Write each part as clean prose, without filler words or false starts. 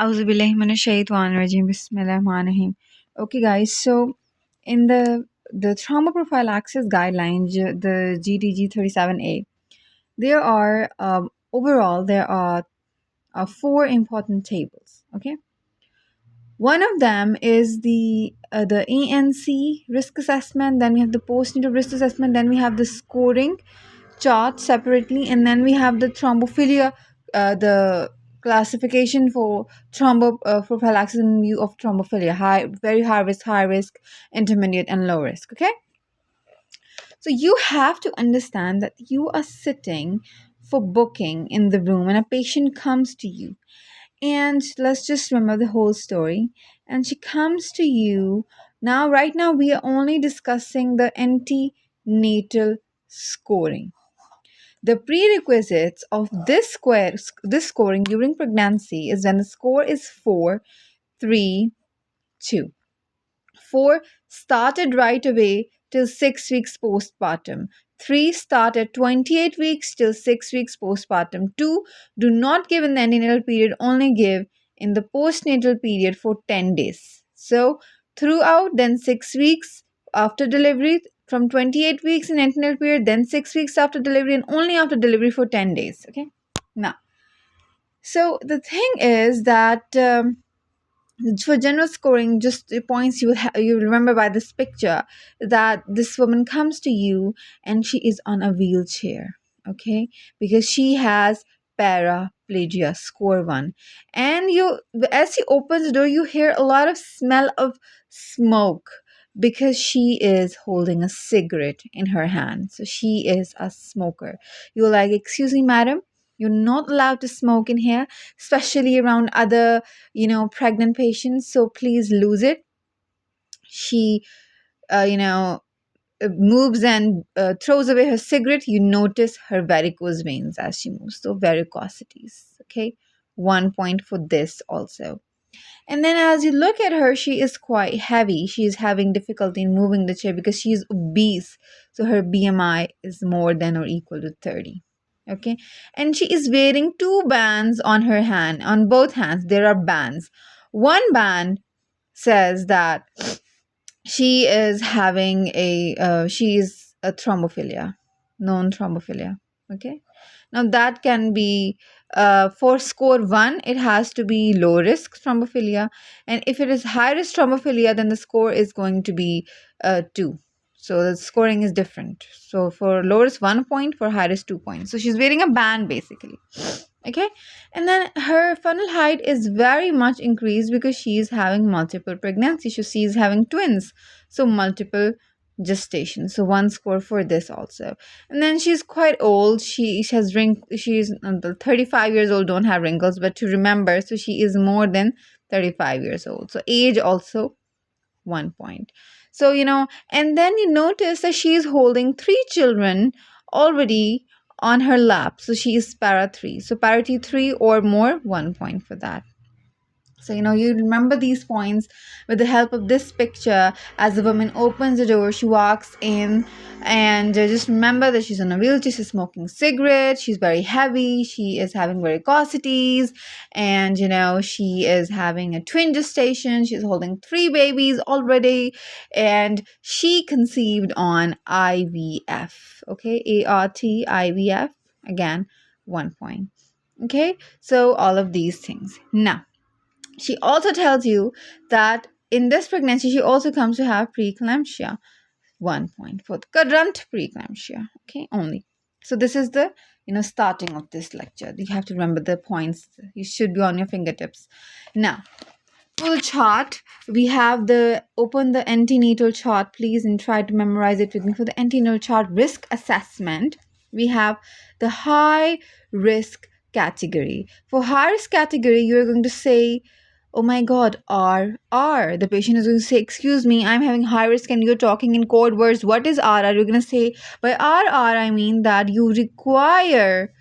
Auzubillahiminash-shaytanir-rajim. Bismillahirrahmanirrahim. Okay, guys. So, in the thromboprophylaxis guidelines, the GTG37A, there are overall there are four important tables. Okay, one of them is the ANC risk assessment. Then we have the postnatal risk assessment. Then we have the scoring chart separately, and then we have the thrombophilia, the classification for thromboprophylaxis in view of thrombophilia: high, very high risk, intermediate, and low risk. Okay, so you have to understand that you are sitting for booking in the room, and a patient comes to you, and let's just remember the whole story. And she comes to you now. Right now, we are only discussing the antenatal scoring. The prerequisites of this scoring during pregnancy is when the score is 4, 3, 2. 4 started right away till 6 weeks postpartum. 3 start at 28 weeks till 6 weeks postpartum. 2 do not give in the antenatal period, only give in the postnatal period for 10 days. So throughout, then 6 weeks after delivery, from 28 weeks in antenatal period, then 6 weeks after delivery, and only after delivery for 10 days. Okay, now, so the thing is that for general scoring, just the points you remember by this picture, that this woman comes to you and she is on a wheelchair. Okay, because she has paraplegia, score 1. And you, as she opens the door, you hear a lot of smell of smoke because she is holding a cigarette in her hand. So she is a smoker. You're like, excuse me, madam, you're not allowed to smoke in here, especially around other pregnant patients, so please lose it. She moves and throws away her cigarette. You notice her varicose veins as she moves, so varicosities. Okay, 1 point for this also. And then as you look at her, she is quite heavy. She is having difficulty in moving the chair because she is obese, so her BMI is more than or equal to 30. Okay, and she is wearing 2 bands on her hand. On both hands there are bands. One band says that she is having she is a thrombophilia, known thrombophilia. Okay, now that can be for score 1, it has to be low risk thrombophilia, and if it is high risk thrombophilia, then the score is going to be 2. So the scoring is different. So for low risk, 1 point; for high risk, 2 points. So she's wearing a band basically. Okay, and then her funnel height is very much increased because she is having multiple pregnancies. So she is having twins, so multiple gestation. So 1 score for this also. And then she's quite old. She has she's 35 years old, don't have wrinkles, but to remember, so she is more than 35 years old. So age also 1 point. So and then you notice that she is holding 3 children already on her lap. So she is para 3. So parity 3 or more, 1 point for that. So, you remember these points with the help of this picture. As the woman opens the door, she walks in, and just remember that she's on a wheelchair, she's smoking cigarettes, she's very heavy, she is having varicosities, and, she is having a twin gestation, she's holding 3 babies already, and she conceived on IVF. Okay, ART, IVF, again, 1 point. Okay, so all of these things. Now, she also tells you that in this pregnancy, she also comes to have preeclampsia. 1 point for the current preeclampsia. Okay, only. So this is the starting of this lecture. You have to remember the points. You should be on your fingertips. Now, full chart. We have open the antenatal chart, please, and try to memorize it with me. For the antenatal chart risk assessment, we have the high risk category. For high risk category, you're going to say, oh my god, R. The patient is going to say, excuse me, I'm having high risk, and you're talking in code words. What is R? You're going to say, by RR, I mean that you require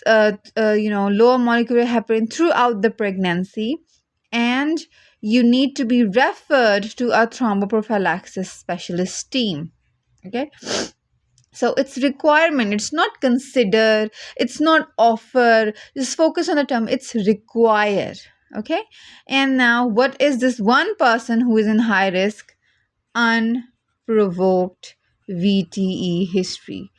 lower molecular heparin throughout the pregnancy, and you need to be referred to a thromboprophylaxis specialist team. Okay, so it's requirement, it's not consider, it's not offer. Just focus on the term, it's required. Okay. And now, what is this one person who is in high risk? Unprovoked VTE history.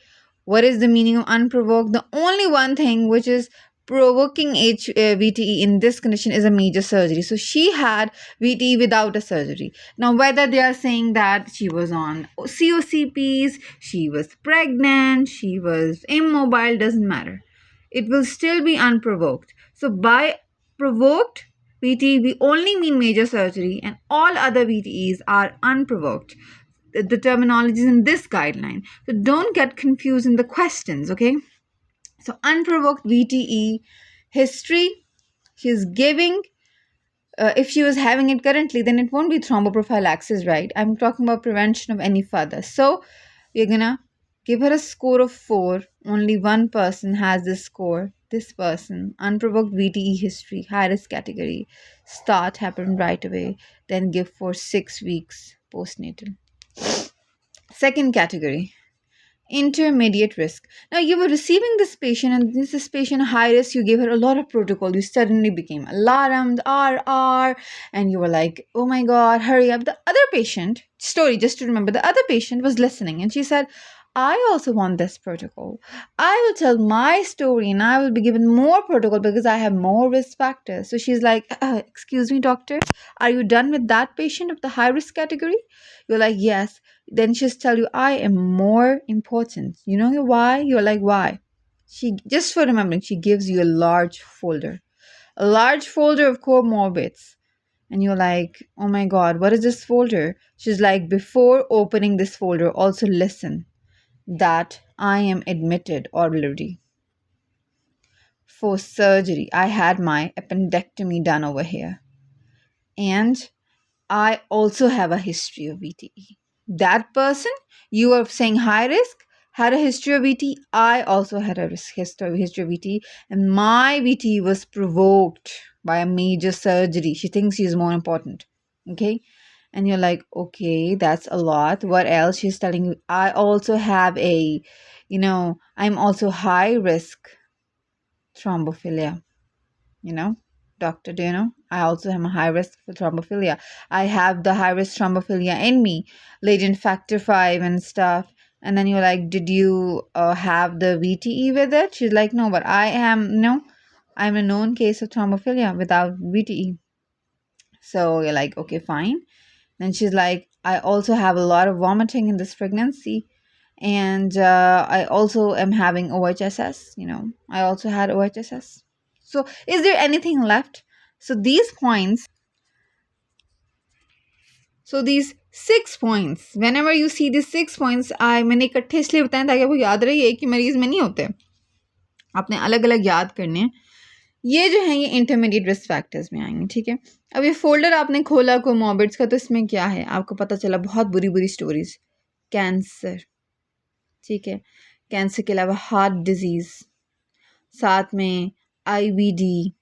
What is the meaning of unprovoked? The only one thing which is provoking VTE in this condition is a major surgery. So she had VTE without a surgery. Now, whether they are saying that she was on COCPs, she was pregnant, she was immobile, doesn't matter. It will still be unprovoked. So, by provoked VTE, we only mean major surgery, and all other VTEs are unprovoked. The terminology is in this guideline. So don't get confused in the questions, okay? So unprovoked VTE history, she's giving, if she was having it currently, then it won't be thromboprophylaxis, right? I'm talking about prevention of any further. So we're gonna give her a score of 4. Only one person has this score. This person, unprovoked VTE history, high risk category. Start happened right away, then give for 6 weeks postnatal. Second category, intermediate risk. Now you were receiving this patient, and this patient high risk, you gave her a lot of protocol. You suddenly became alarmed, and you were like, oh my god, hurry up. The other patient, story, just to remember, the other patient was listening, and she said, I also want this protocol. I will tell my story and I will be given more protocol because I have more risk factors. So she's like, excuse me, doctor, are you done with that patient of the high risk category? You're like, yes. Then she'll tell you, I am more important. You know why? You're like, why? She, just for remembering, she gives you a large folder. A large folder of comorbids. And you're like, oh my god, what is this folder? She's like, before opening this folder, also listen that I am admitted already for surgery. I had my appendectomy done over here. And I also have a history of VTE. That person, you are saying high risk, had a history of VTE. I also had a history of VTE. And my VTE was provoked by a major surgery. She thinks she is more important. Okay. And you're like, okay, that's a lot. What else? She's telling you, I also have I'm also high risk thrombophilia. Doctor, do you know? I also have a high risk for thrombophilia. I have the high risk thrombophilia in me, latent factor 5 and stuff. And then you're like, did you have the VTE with it? She's like, no, but I'm a known case of thrombophilia without VTE. So you're like, okay, fine. Then she's like, I also have a lot of vomiting in this pregnancy. And I also am having OHSS. I also had OHSS. So is there anything left? So these 6 points, whenever you see these 6 points, मैंने इकट्ठे इसलिए बताएं ताकि आपको याद रहे एक ही मरीज में नहीं होते, आपने अलग अलग याद करने हैं. ये जो है ये इंटरमीडिएट रिस्क फैक्टर्स में आएंगे. ठीक है, अब ये फोल्डर आपने खोला कोमॉर्बिड्स का, तो इसमें क्या है आपको पता चला, बहुत बुरी बुरी स्टोरीज. कैंसर, ठीक है, कैंसर के अलावा हार्ट डिजीज, साथ में IBD,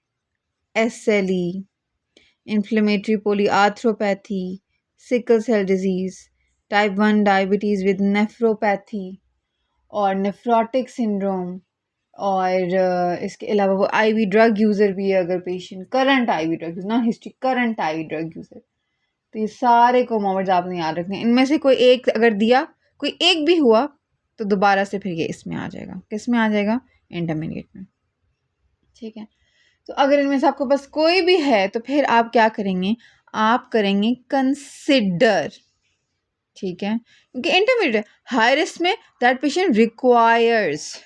SLE, inflammatory polyarthropathy, sickle cell disease, type 1 diabetes with nephropathy और nephrotic syndrome, और इसके अलावा वो IV ड्रग यूज़र भी है अगर patient current IV drug user, ना history, current IV drug user. तो ये सारे कोमॉर्बिड्स आपने याद रखने हैं. इनमें से कोई एक अगर दिया, कोई एक भी हुआ, तो दोबारा से फिर ये इसमें आ जाएगा. किस में आ जाएगा? इंटरमीडिएट में. ठीक है, तो अगर इनमें से आपको बस कोई भी है तो फिर आप क्या करेंगे? आप करेंगे कंसिडर. ठीक है, क्योंकि इंटरमीडिएट हाई रिस्क में दैट पेशेंट रिक्वायर्स,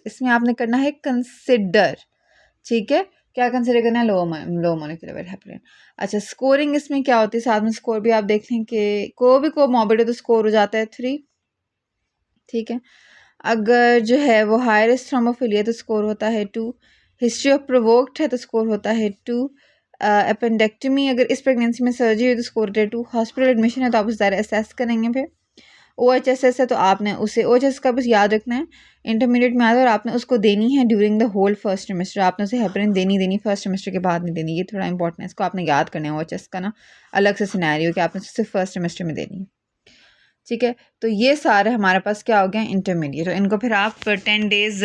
इसमें आपने करना है कंसिडर. ठीक है, क्या कंसिडर करना है? Low molecular weight heparin. अच्छा, स्कोरिंग इसमें क्या होती है? साथ में स्कोर भी आप देख लें कि कोई भी कोमॉर्बिड है तो स्कोर हो जाता है 3. ठीक है, अगर जो है वो हाई रिस्क थ्रोम्बोफिलिया तो स्कोर होता है 2. हिस्ट्री ऑफ प्रोवोक्ड है तो स्कोर होता है 2. एपेंडेक्टमी अगर इस प्रेगनेंसी में सर्जरी है तो स्कोर होता है 2. हॉस्पिटल एडमिशन है तो आप उसे ज़रा असेस करेंगे. फिर OHSS है तो आपने उसे OHSS का बस याद रखना है, इंटरमीडिएट में आता है, और आपने उसको देनी है during the whole first semester. आपने उसे हेपरिन देनी फर्स्ट सेमेस्टर के बाद नहीं देनी. ये थोड़ा इंपॉर्टेंट है, इसको आपने याद करना है. OHSS का ना अलग से सिनेरियो कि आपने सिर्फ फर्स्ट सेमेस्टर में देनी है. ठीक है, तो ये सारे हमारे पास क्या हो गया? इंटरमीडिएट. तो इनको फिर आप 10 days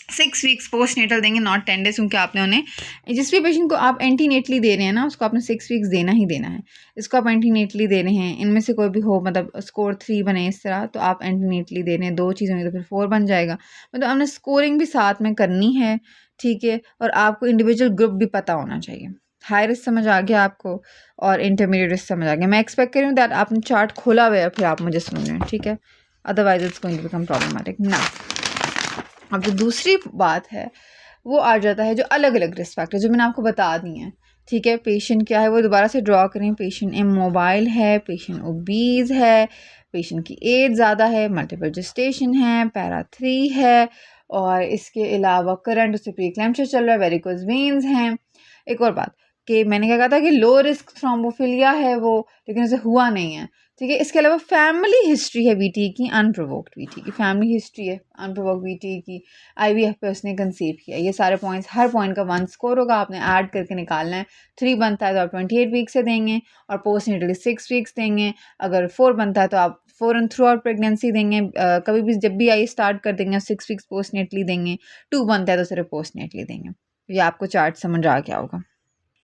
6 वीक्स पोस्ट नेटल देंगे, नॉट 10 डेज, क्योंकि आपने उन्हें जिस भी पेशेंट को आप एंटीनेटली दे रहे हैं ना उसको आपने 6 वीक्स देना ही देना है। इसको आप एंटीनेटली दे रहे हैं, इनमें से कोई भी हो, मतलब स्कोर 3 बने इस तरह, तो आप एंटीनेटली दे रहे हैं, 2 चीज़ होंगी तो फिर 4 बन जाएगा। मतलब आपने स्कोरिंग भी साथ में करनी है, ठीक है। और आपको इंडिविजुअल ग्रुप भी पता होना चाहिए। हाई रिस्क समझ आ गया आपको और इंटरमीडिएट रिस्क समझ आ गया। मैं एक्सपेक्ट कर रही हूँ दैट आपने चार्ट खोला हुआ है फिर आप मुझे सुन रहे हैं, ठीक है। Otherwise it's going to become problematic ना। अब जो दूसरी बात है वो आ जाता है जो अलग अलग रिस्क फैक्टर जो मैंने आपको बता दी हैं, ठीक है। पेशेंट क्या है वो दोबारा से ड्रॉ करें। पेशेंट इमोबाइल है, पेशेंट ओबीज है, पेशेंट की एज ज़्यादा है, मल्टीपल जेस्टेशन है, पैरा 3 है, और इसके अलावा करंट उससे प्रीक्लैम्पशिया चल रहा है, वेरिकोज वेन्स हैं। एक और बात कि मैंने क्या कहा था कि लो रिस्क थ्रोम्बोफिलिया है वो, लेकिन उसे हुआ नहीं है, ठीक है। इसके अलावा फैमिली हिस्ट्री है वीटी की, अनप्रोवोक्ड वीटी की फैमिली हिस्ट्री है, अनप्रोवोक्ड वीटी की, आईवीएफ पे उसने कंसीव किया। ये सारे पॉइंट्स, हर पॉइंट का 1 स्कोर होगा, आपने ऐड करके निकालना है। 3 बनता है तो आप 28 वीक से देंगे और पोस्ट नेटली 6 वीक्स देंगे। अगर 4 बनता है तो आप 4 एंड थ्रू आउट प्रेगनेंसी देंगे, कभी भी जब भी आई स्टार्ट कर देंगे 6 वीक्स पोस्ट नेटली देंगे। 2 बनता है तो सिर्फ पोस्ट नेटली देंगे। ये आपको चार्ट समझ आ गया होगा।